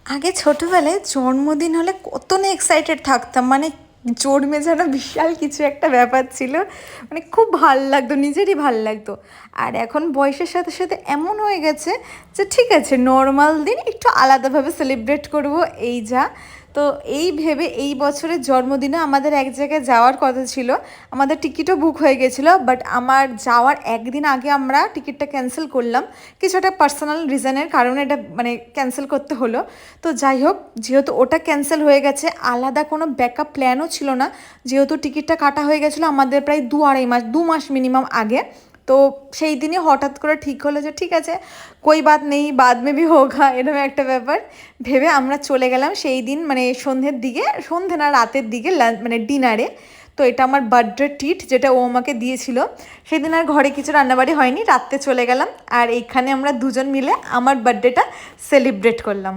আগে ছোটোবেলায় জন্মদিন হলে কত না এক্সাইটেড থাকতাম, মানে জন্মে যেন বিশাল কিছু একটা ব্যাপার ছিল, মানে খুব ভাল লাগতো, নিজেরই ভাল লাগতো। আর এখন বয়সের সাথে সাথে এমন হয়ে গেছে যে ঠিক আছে, নর্মাল দিন একটু আলাদাভাবে সেলিব্রেট করব, এই যা। তো এই ভেবে এই বছরের জন্মদিনে আমাদের এক জায়গায় যাওয়ার কথা ছিল, আমাদের টিকিটও বুক হয়ে গেছিলো, বাট আমার যাওয়ার একদিন আগে আমরা টিকিটটা ক্যান্সেল করলাম। কিছু একটা পার্সোনাল রিজনের কারণে এটা মানে ক্যান্সেল করতে হলো। তো যাই হোক, যেহেতু ওটা ক্যান্সেল হয়ে গেছে, আলাদা কোনো ব্যাকআপ প্ল্যানও ছিল না, যেহেতু টিকিটটা কাটা হয়ে গেছিলো আমাদের প্রায় 2-2.5 মাস মিনিমাম আগে। তো সেই দিনই হঠাৎ করে ঠিক হলো যে ঠিক আছে, কই বাত নেই, বাদ মে ভি হোগা, এরকম একটা ব্যাপার ভেবে আমরা চলে গেলাম সেই দিন, মানে সন্ধ্যের দিকে, সন্ধ্যে না রাতের দিকে, মানে ডিনারে। তো এটা আমার বার্থডে ট্রিট, যেটা ও আমাকে দিয়েছিল। সেদিন আর ঘরে কিছু রান্নাবাড়ি হয়নি, রাত্রে চলে গেলাম আর এইখানে আমরা দুজন মিলে আমার বার্থডেটা সেলিব্রেট করলাম।